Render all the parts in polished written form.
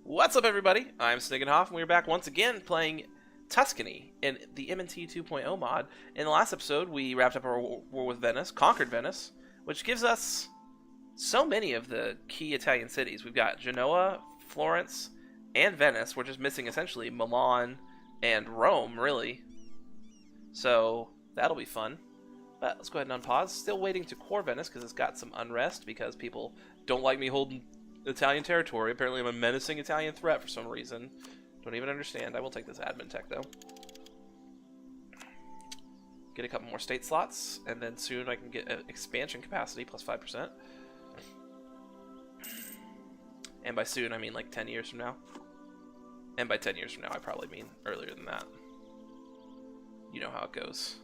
What's up, everybody? I'm Sniggenhoff, and we're back once again playing Tuscany in the MNT 2.0 mod. In the last episode, we wrapped up our war with Venice, conquered Venice, which gives us so many of the key Italian cities. We've got Genoa, Florence, and Venice. We're just missing, essentially, Milan and Rome, really. So, that'll be fun. But let's go ahead and unpause. Still waiting to core Venice, because it's got some unrest, because people don't like me holding Italian territory. Apparently I'm a menacing Italian threat for some reason. Don't even understand. I will take this admin tech, though. Get a couple more state slots, and then soon I can get an expansion capacity plus 5%. And by soon, I mean like 10 years from now. And by 10 years from now, I probably mean earlier than that. You know how it goes.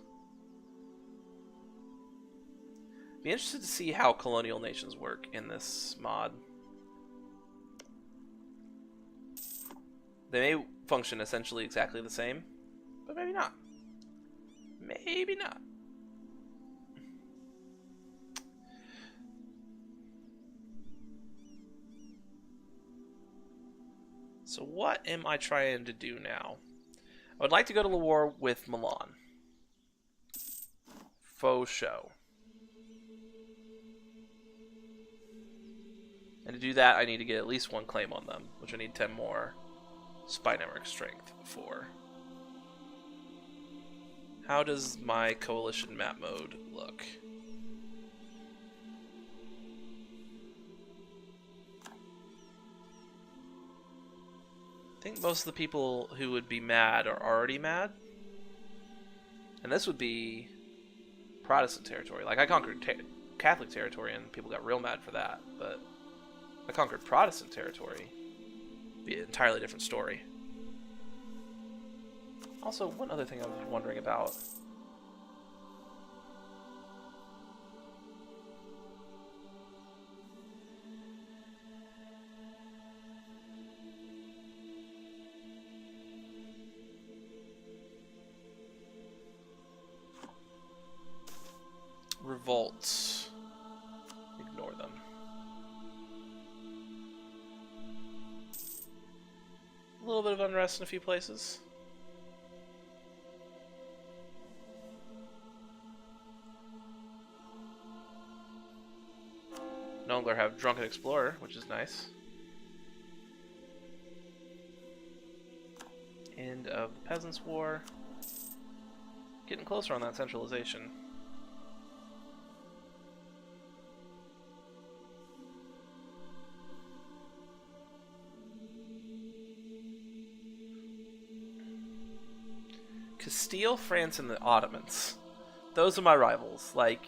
Be interested to see how colonial nations work in this mod. They may function essentially exactly the same, but maybe not. Maybe not. So what am I trying to do now? I would like to go to war with Milan. Faux show. And to do that, I need to get at least one claim on them, which I need 10 more spy network strength for. How does my coalition map mode look? I think most of the people who would be mad are already mad. And this would be Protestant territory. Like, I conquered Catholic territory and people got real mad for that, but I conquered Protestant territory. Be an entirely different story. Also, one other thing I was wondering about. Revolts. Ignore them. A little bit of unrest in a few places. No longer have Drunken Explorer, which is nice. End of the Peasants' War. Getting closer on that centralization. Castile, France, and the Ottomans. Those are my rivals. Like,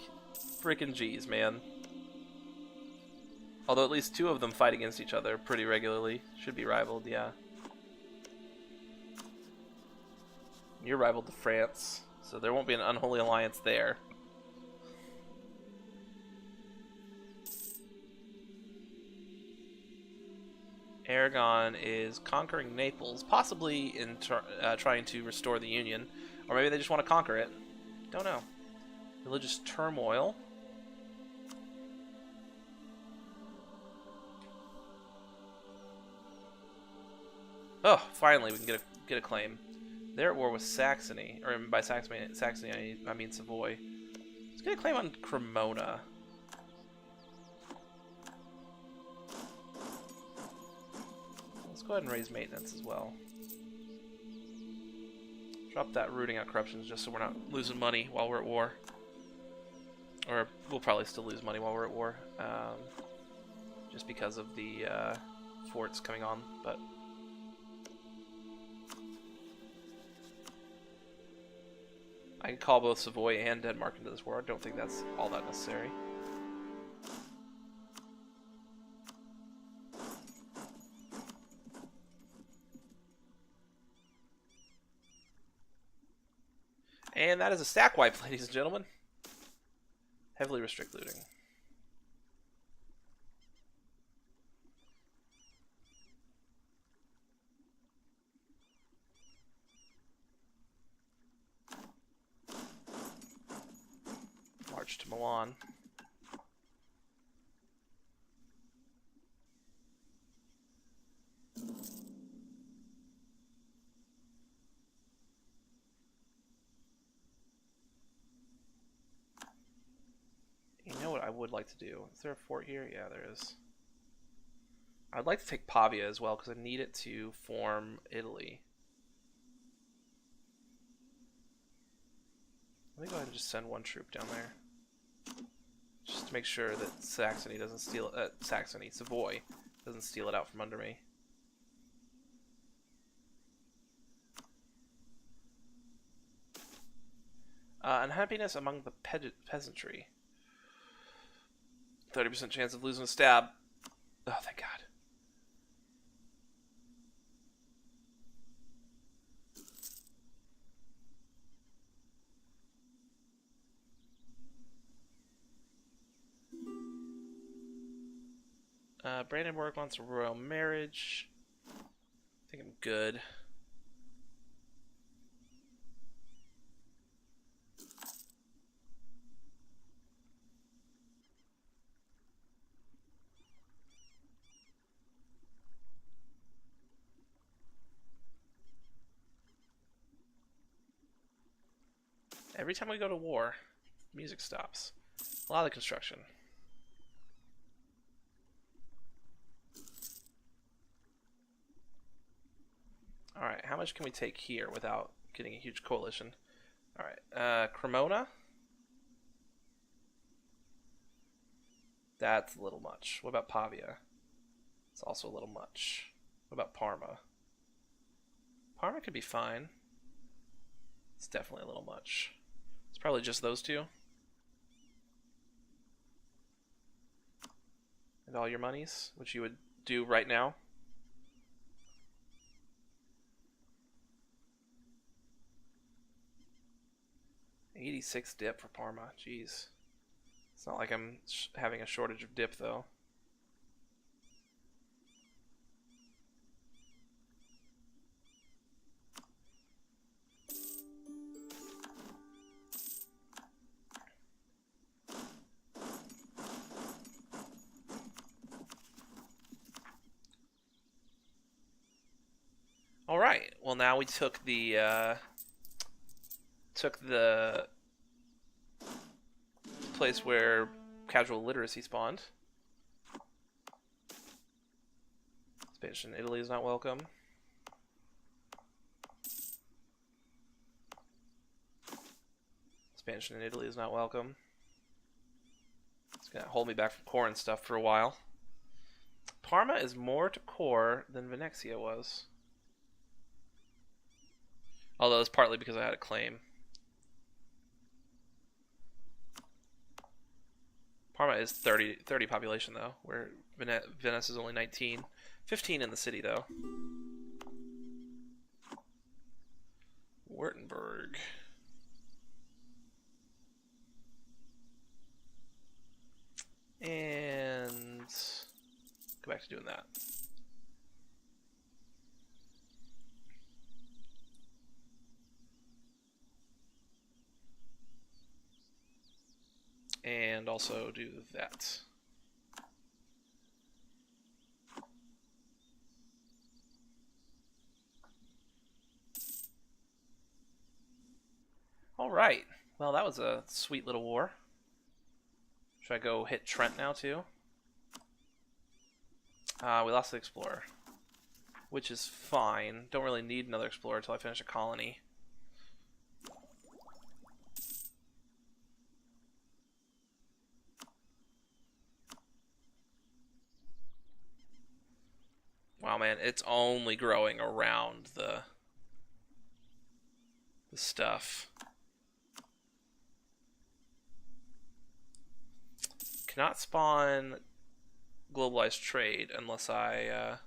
freaking G's, man. Although at least two of them fight against each other pretty regularly. Should be rivaled, yeah. You're rivaled to France, so there won't be an unholy alliance there. Aragon is conquering Naples, possibly in trying to restore the Union. Or maybe they just want to conquer it. Don't know. Religious turmoil. Oh, finally we can get a claim. They're at war with Saxony, or by Saxony I mean Savoy. Let's get a claim on Cremona. Let's go ahead and raise maintenance as well. Drop that rooting out corruptions just so we're not losing money while we're at war. Or we'll probably still lose money while we're at war, just because of the forts coming on, but. I can call both Savoy and Denmark into this war. I don't think that's all that necessary. And that is a stack wipe, ladies and gentlemen. Heavily restrict looting. March to Milan. would like to do. Is there a fort here? Yeah, there is. I'd like to take Pavia as well because I need it to form Italy. Let me go ahead and just send one troop down there. Just to make sure that Saxony doesn't steal it. Savoy doesn't steal it out from under me. Unhappiness among the peasantry. 30% chance of losing a stab. Oh, thank God. Brandenburg wants a royal marriage. I think I'm good. Every time we go to war, music stops. A lot of construction. Alright, how much can we take here without getting a huge coalition? Alright, Cremona? That's a little much. What about Pavia? It's also a little much. What about Parma? Parma could be fine. It's definitely a little much. It's probably just those two. And all your monies, which you would do right now. $86 dip for Parma. Jeez. It's not like I'm having a shortage of dip, though. All right. Well, now we took the place where casual literacy spawned. Expansion in Italy is not welcome. Expansion in Italy is not welcome. It's gonna hold me back from core and stuff for a while. Parma is more to core than Venezia was. Although it's partly because I had a claim. Parma is 30 population though, where Venice is only 19. 15 in the city though. Württemberg. And go back to doing that. And also do that. Alright, well that was a sweet little war. Should I go hit Trent now too? We lost the Explorer, which is fine. Don't really need another Explorer until I finish a colony. Wow, man, it's only growing around the stuff. Cannot spawn globalized trade unless I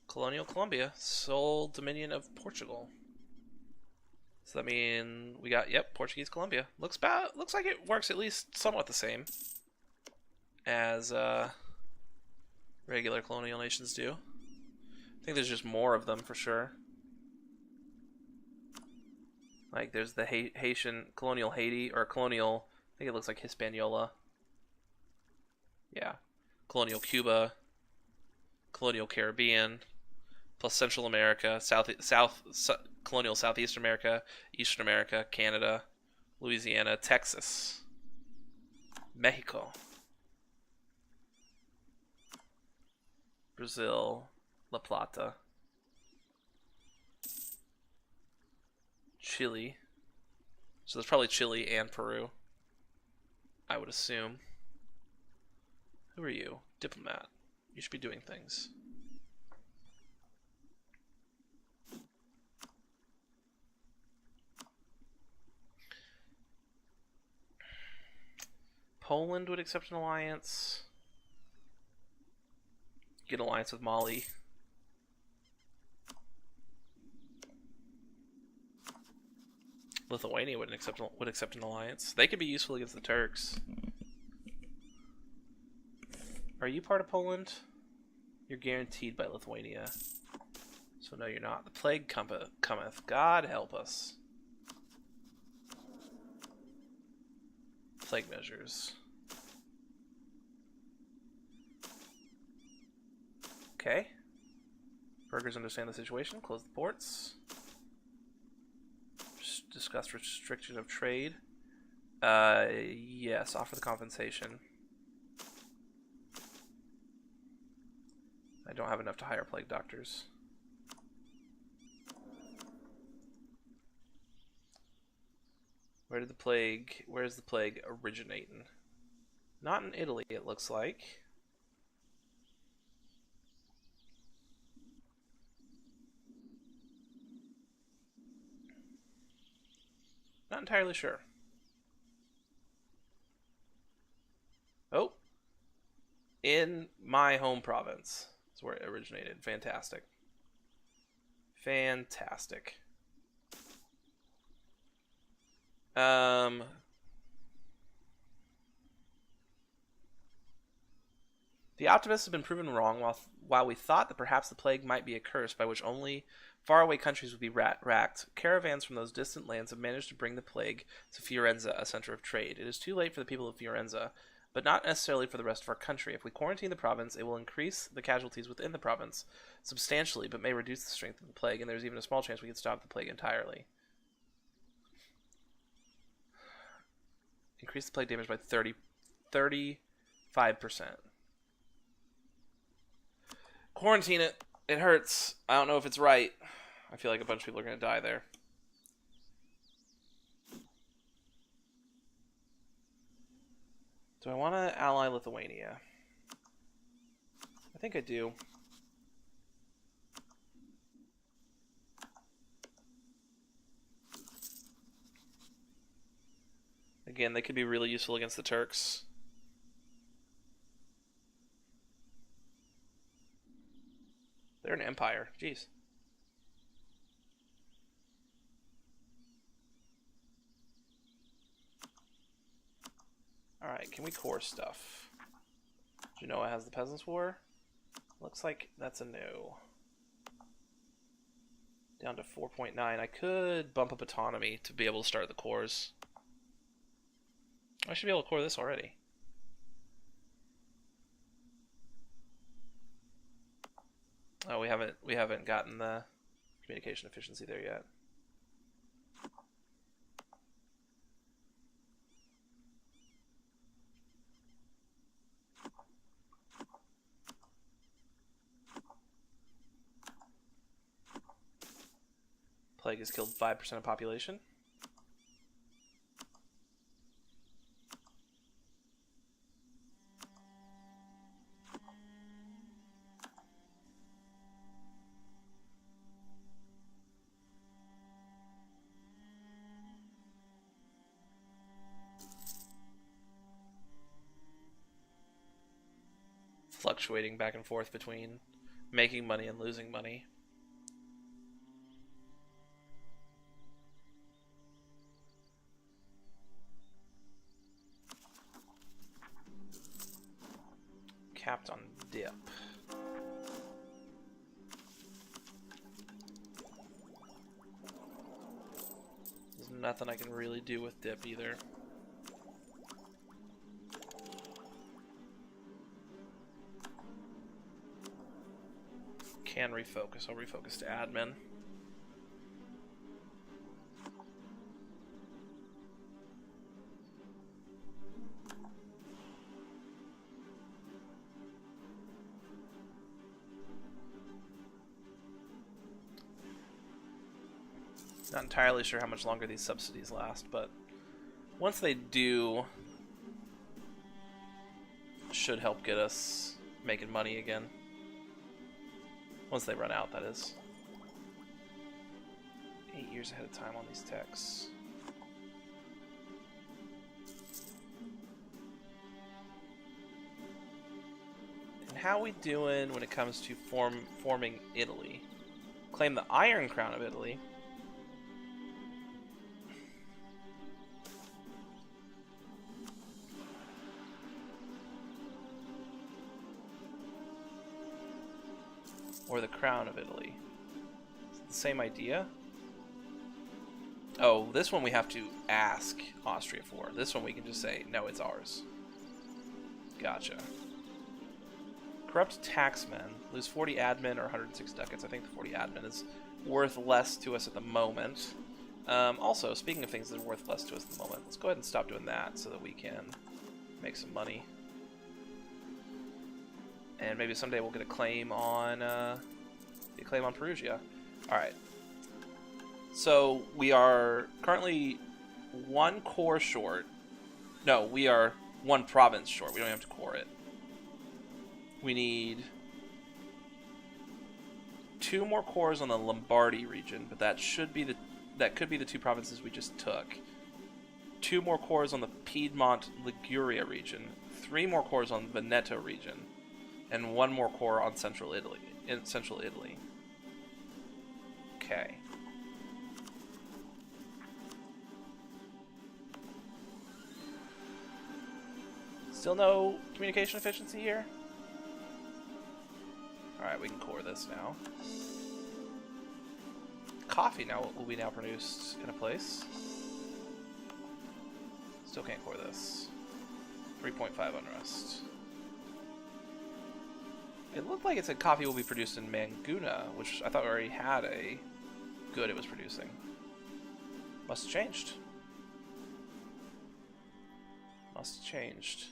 Colonial Colombia, sole dominion of Portugal. So that means we got, yep, Portuguese Colombia. Looks like it works at least somewhat the same as regular colonial nations do. I think there's just more of them for sure. Like there's the Haitian, colonial Haiti, or colonial, I think it looks like Hispaniola. Yeah. Colonial Cuba, colonial Caribbean, plus Central America, colonial Southeast America, Eastern America, Canada, Louisiana, Texas, Mexico, Brazil, La Plata, Chile. So there's probably Chile and Peru, I would assume. Who are you? Diplomat. You should be doing things. Poland would accept an alliance. Get an alliance with Mali. Lithuania would accept an alliance. They could be useful against the Turks. Are you part of Poland? You're guaranteed by Lithuania. So no, you're not. The plague cometh. God help us. Plague measures. Okay. Burghers understand the situation. Close the ports. Discuss restriction of trade. Yes, offer the compensation. I don't have enough to hire plague doctors. Where's the plague originating? Not in Italy, it looks like. Not entirely sure. Oh. In my home province is where it originated. Fantastic. Fantastic. The optimists have been proven wrong while we thought that perhaps the plague might be a curse by which only faraway countries would be racked. Caravans from those distant lands have managed to bring the plague to Fiorenza, a center of trade. It is too late for the people of Fiorenza, but not necessarily for the rest of our country. If we quarantine the province, it will increase the casualties within the province substantially, but may reduce the strength of the plague, and there's even a small chance we could stop the plague entirely. Increase the plague damage by 35%. Quarantine it. It hurts. I don't know if it's right. I feel like a bunch of people are going to die there. Do I want to ally Lithuania? I think I do. Again, they could be really useful against the Turks. They're an empire. Jeez. Alright, can we core stuff? Genoa has the Peasants' War. Looks like that's a no. Down to 4.9. I could bump up autonomy to be able to start the cores. I should be able to core this already. Oh, we haven't gotten the communication efficiency there yet. Plague has killed 5% of population. Fluctuating back and forth between making money and losing money. Capped on dip. There's nothing I can really do with dip either. Can refocus. I'll refocus to admin. Not entirely sure how much longer these subsidies last, but once they do, should help get us making money again. Once they run out, that is. 8 years ahead of time on these techs. And how we doing when it comes to forming Italy? Claim the Iron Crown of Italy. Or the Crown of Italy. Is it the same idea? Oh, this one we have to ask Austria for. This one we can just say, no, it's ours. Gotcha. Corrupt taxmen. Lose 40 admin or 106 ducats. I think the 40 admin is worth less to us at the moment. Also, speaking of things that are worth less to us at the moment, let's go ahead and stop doing that so that we can make some money. And maybe someday we'll get a claim on Perugia. Alright. So we are currently 1 core short. No, we are 1 province short. We don't have to core it. We need 2 more cores on the Lombardy region, but that could be the 2 provinces we just took. 2 more cores on the Piedmont Liguria region. 3 more cores on Veneto region. And 1 more core on Central Italy. Okay. Still no communication efficiency here? Alright, we can core this now. Coffee now will be now produced in a place. Still can't core this. 3.5 unrest. It looked like it said coffee will be produced in Manguna, which I thought already had a good it was producing. Must have changed. Must have changed.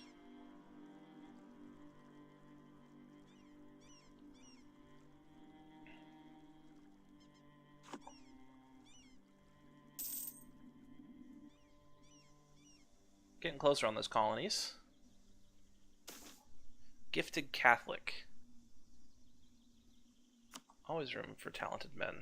Getting closer on those colonies. Gifted Catholic. Always room for talented men.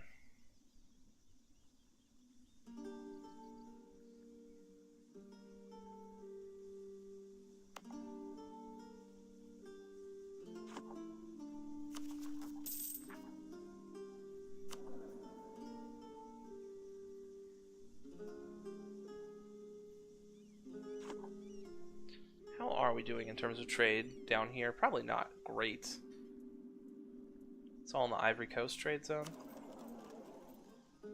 How are we doing in terms of trade down here? Probably not great. It's all in the Ivory Coast trade zone. I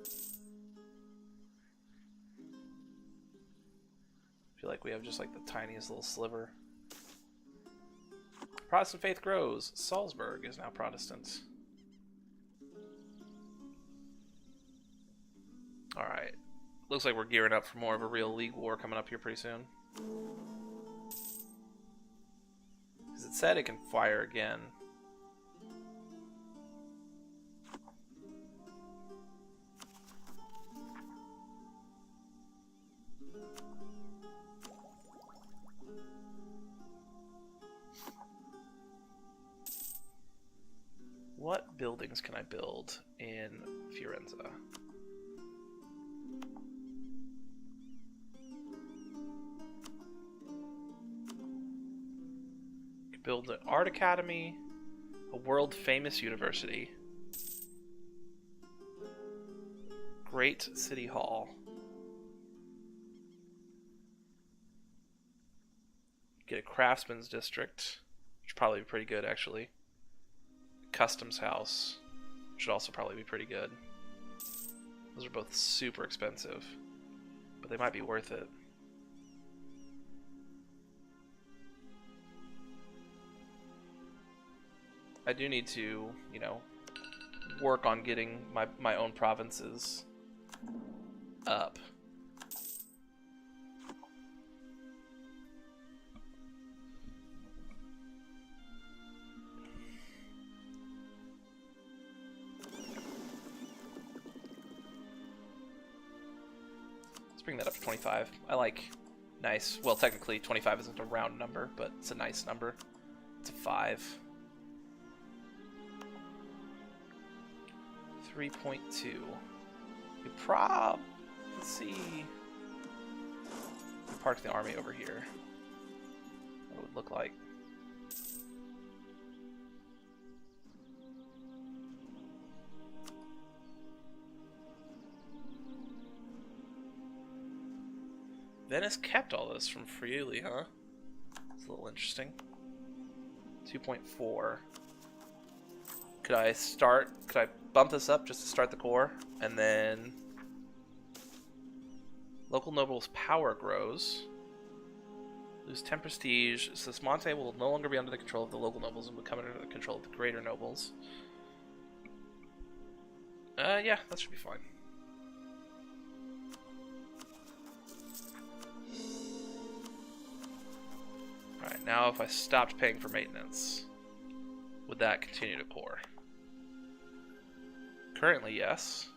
feel like we have just like the tiniest little sliver. Protestant faith grows. Salzburg is now Protestant. Alright. Looks like we're gearing up for more of a real league war coming up here pretty soon. Because it said it can fire again. What buildings can I build in Firenze? Could build an art academy, a world famous university, great city hall. Get a craftsman's district, which would probably be pretty good actually. Customs house should also probably be pretty good. Those are both super expensive, but they might be worth it. I do need to, you know, work on getting my own provinces up. bring that up to 25. I like nice. Well, technically 25 isn't a round number, but it's a nice number. It's a 5. 3.2. We let's see. Park the army over here. What it would look like. Venice kept all this from Friuli, huh? It's a little interesting. 2.4. Could I bump this up just to start the core? And then local nobles' power grows. Lose 10 prestige. So Monte will no longer be under the control of the local nobles and become under the control of the greater nobles. Yeah, that should be fine. Alright, now if I stopped paying for maintenance, would that continue to core? Currently, yes.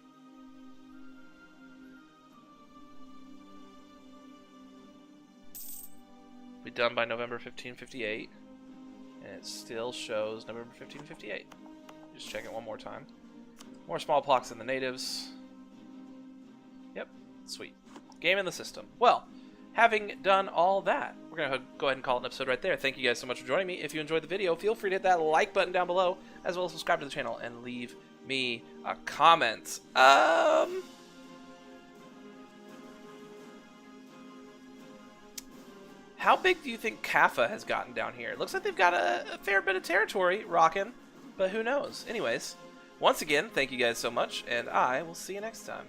Be done by November 1558. And it still shows November 1558. Just check it one more time. More smallpox than the natives. Yep, sweet. Game in the system. Well, having done all that, we're going to go ahead and call it an episode right there. Thank you guys so much for joining me. If you enjoyed the video, feel free to hit that like button down below, as well as subscribe to the channel and leave me a comment. How big do you think Kaffa has gotten down here? It looks like they've got a fair bit of territory rocking, but who knows? Anyways, once again, thank you guys so much, and I will see you next time.